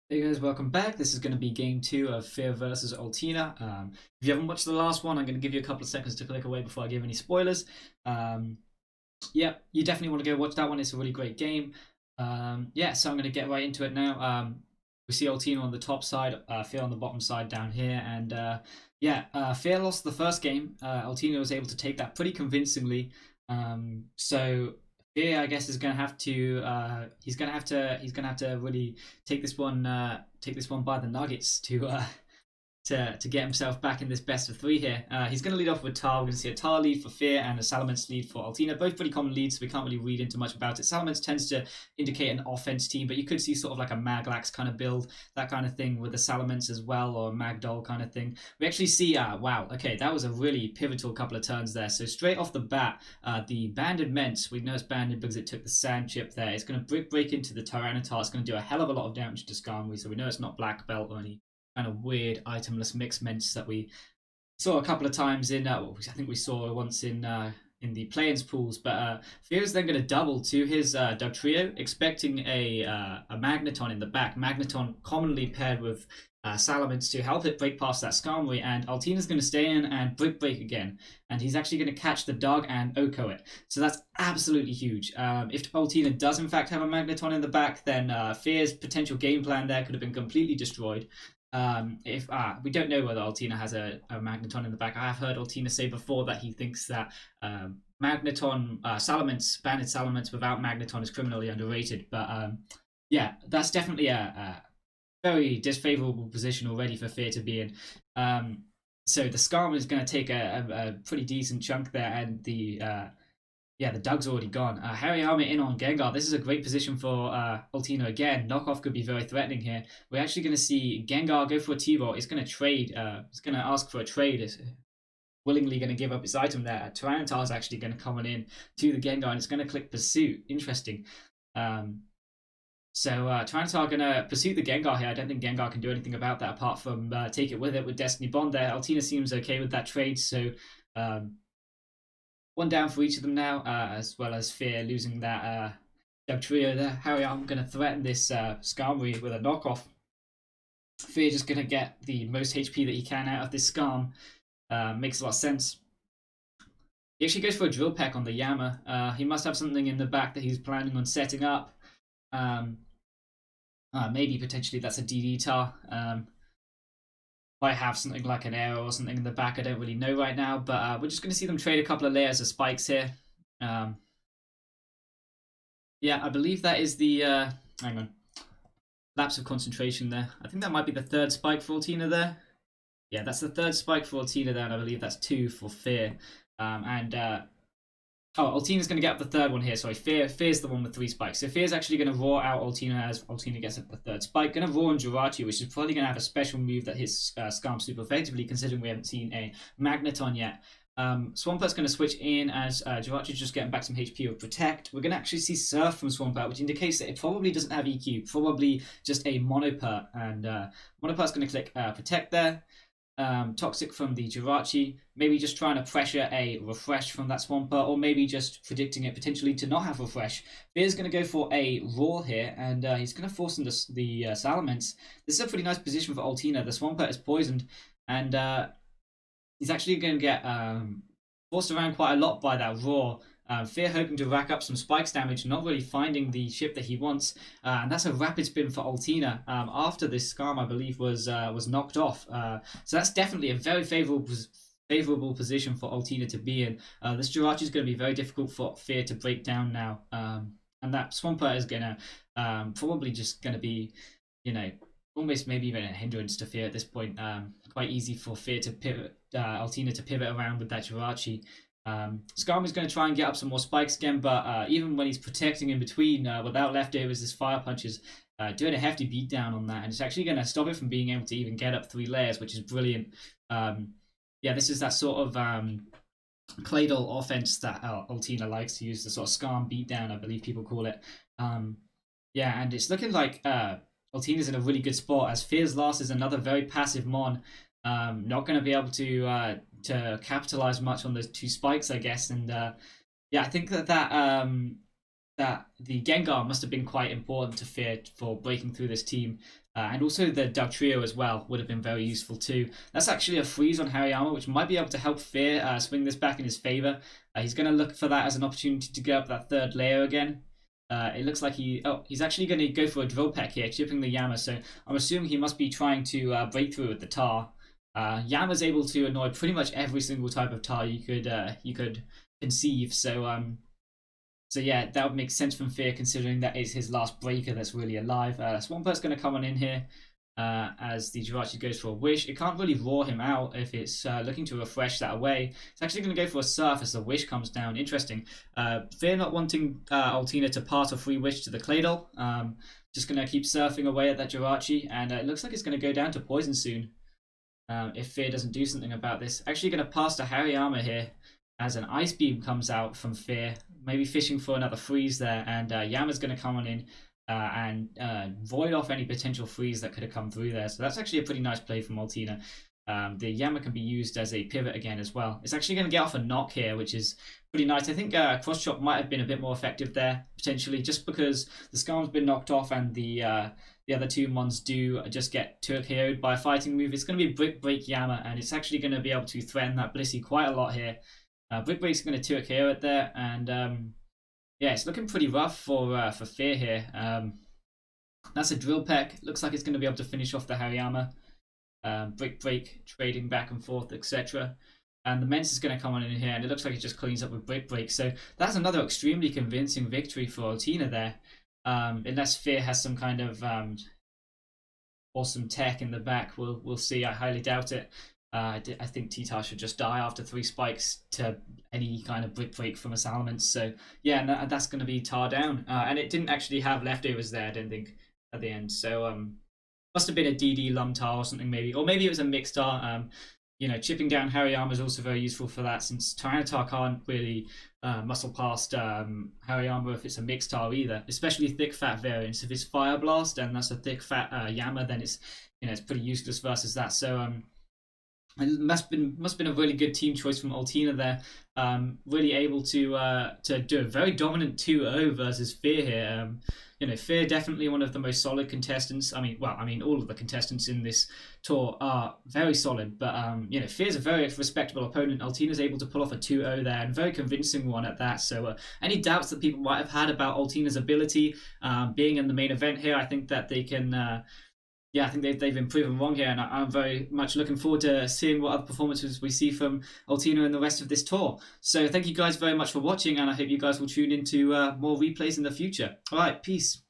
Hey guys, welcome back. This is going to be game 2 of Fear versus Altina. If you haven't watched the last one, I'm going to give you a couple of seconds to click away before I give any spoilers. Um, yeah, you definitely want to go watch that one. It's a really great game. Yeah, so I'm going to get right into it now. We see Altina on the top side, Fear on the bottom side down here, and Fear lost the first game. Altina was able to take that pretty convincingly. So Fear, I guess, is going to have to. He's going to have to really take this one by the nuggets to get himself back in this best of three here. He's going to lead off with Tar. We're going to see a Tar lead for Fear and a Salamence lead for Altina. Both pretty common leads, so we can't really read into much about it. Salamence tends to indicate an offense team, but you could see sort of like a Maglax kind of build, that kind of thing with the Salamence as well, or a Magdoll kind of thing. We actually see, wow, okay, that was a really pivotal couple of turns there. So straight off the bat, the Banded Mence, we know it's banded because it took the sand chip there. It's going to break into the Tyranitar. It's going to do a hell of a lot of damage to Skarmory, so we know it's not Black Belt or any kind of weird itemless mix ments that we saw a couple of times in. I think we saw once in the play-ins pools. But Fear is then going to double to his Dugtrio, expecting a Magneton in the back. Magneton commonly paired with Salamence to help it break past that Skarmory, and Altina's going to stay in and break again, and he's actually going to catch the Dug and Oko it. So that's absolutely huge. If Altina does in fact have a Magneton in the back, then Fear's potential game plan there could have been completely destroyed. If We don't know whether Altina has a Magneton in the back. I have heard Altina say before that he thinks that Magneton, Salamence, banded Salamence without Magneton is criminally underrated. But yeah, that's definitely a very disfavorable position already for Fear to be in. So the Skarmory is going to take a pretty decent chunk there, and the Dug's already gone. Hariyama in on Gengar. This is a great position for Altina again. Knockoff could be very threatening here. We're actually going to see Gengar go for a T-Roll. It's going to trade. It's going to ask for a trade. It's willingly going to give up its item there. Tyranitar is actually going to come on in to the Gengar, and it's going to click Pursuit. Interesting. So Tyranitar going to pursue the Gengar here. I don't think Gengar can do anything about that apart from take it with it with Destiny Bond there. Altina seems okay with that trade, so one down for each of them now, as well as Fear losing that Dugtrio there. I'm going to threaten this Skarmory with a knockoff. Fear just going to get the most HP that he can out of this Skarm. Makes a lot of sense. He actually goes for a Drill Peck on the Yama. He must have something in the back that he's planning on setting up. Maybe potentially that's a DD Tar. Might have something like an arrow or something in the back. I don't really know right now, but we're just going to see them trade a couple of layers of spikes here. Yeah, I believe that is the hang on, lapse of concentration there. I think that might be the third spike for Altina there. Yeah, that's the third spike for Altina there, and I believe that's 2 for Fear. Altina's going to get up the third one here. Sorry, Fear's the one with 3 spikes. So Fear's actually going to roar out Altina as Altina gets up the third spike. Going to roar on Jirachi, which is probably going to have a special move that hits Skarm super effectively, considering we haven't seen a Magneton yet. Swampert's going to switch in as Jirachi's just getting back some HP with Protect. We're going to actually see Surf from Swampert, which indicates that it probably doesn't have EQ, probably just a Monopert. And Monopert's going to click Protect there. Toxic from the Jirachi, maybe just trying to pressure a Refresh from that Swampert, or maybe just predicting it potentially to not have Refresh. Fear's going to go for a Roar here, and he's going to force into the Salamence. This is a pretty nice position for Altina. The Swampert is poisoned, and he's actually going to get forced around quite a lot by that Roar. Fear hoping to rack up some spikes damage, not really finding the chip that he wants, and that's a rapid spin for Altina after this Skarm, I believe, was knocked off. So that's definitely a very favorable position for Altina to be in. This Jirachi is going to be very difficult for Fear to break down now, and that Swampert is going to probably just going to be, almost maybe even a hindrance to Fear at this point. Quite easy for Fear to pivot, Altina to pivot around with that Jirachi. Skarm is going to try and get up some more spikes again, but even when he's protecting in between, without leftovers, his Fire Punch is doing a hefty beatdown on that, and it's actually going to stop it from being able to even get up 3 layers, which is brilliant. Yeah, this is that sort of Claydol offense that Altina likes to use, the sort of Skarm beatdown, I believe people call it. Yeah, and it's looking like Altina's in a really good spot, as Fear's Last is another very passive Mon. Not going to be able to capitalize much on those 2 spikes, I guess. And yeah, I think that that the Gengar must have been quite important to Fear for breaking through this team. And also the Dugtrio as well would have been very useful too. That's actually a freeze on Hariyama, which might be able to help Fear swing this back in his favor. He's going to look for that as an opportunity to get up that third layer again. It looks like he's actually going to go for a Drill Peck here, chipping the Yama. So I'm assuming he must be trying to break through with the Tar. Yama's able to annoy pretty much every single type of Tar you could conceive. So yeah, that would make sense from Fear, considering that is his last breaker that's really alive. Swampurt's going to come on in here as the Jirachi goes for a Wish. It can't really roar him out if it's looking to refresh that away. It's actually going to go for a Surf as the Wish comes down. Interesting. Fear not wanting Altina to pass a free Wish to the Claydol. Just going to keep surfing away at that Jirachi, and it looks like it's going to go down to Poison soon. If Fear doesn't do something about this. Actually going to pass to Hariyama here as an Ice Beam comes out from Fear, maybe fishing for another freeze there, and Yama's going to come on in and void off any potential freeze that could have come through there. So that's actually a pretty nice play from Altina. The Yama can be used as a pivot again as well. It's actually going to get off a knock here, which is pretty nice. I think Cross Chop might have been a bit more effective there, potentially, just because the Scarm's been knocked off and the other two Mons do just get 2KO'd by a fighting move. It's going to be Brick Break Yama, and it's actually going to be able to threaten that Blissey quite a lot here. Brick Break's going to 2KO it there, and yeah, it's looking pretty rough for Fear here. That's a Drill Peck. Looks like it's going to be able to finish off the Hariyama. Brick Break, trading back and forth, etc. And the Mence is going to come on in here, and it looks like it just cleans up with Brick Break. So that's another extremely convincing victory for Altina there. Unless Fear has some kind of awesome tech in the back, we'll see. I highly doubt it. I think T-Tar should just die after 3 spikes to any kind of Brick Break from a Salamence. So yeah, that's going to be Tar down. And it didn't actually have leftovers there, I don't think, at the end. So must have been a DD Lum Tar or something maybe. Or maybe it was a mixed Tar. You know, chipping down Hariyama is also very useful for that, since Tyranitar can't really muscle past Hariyama if it's a mixed Tar either, especially thick fat variants. If it's Fire Blast and that's a thick fat Yama, then it's pretty useless versus that. So it must have been a really good team choice from Altina there. Really able to do a very dominant 2-0 versus Fear here. Fear definitely one of the most solid contestants. I mean, all of the contestants in this tour are very solid, but Fear's a very respectable opponent. Altina's able to pull off a 2-0 there, and very convincing one at that. So any doubts that people might have had about Altina's ability being in the main event here, I think that they can... I think they've been proven wrong here, and I'm very much looking forward to seeing what other performances we see from Altina and the rest of this tour. So thank you guys very much for watching, and I hope you guys will tune into more replays in the future. All right, peace.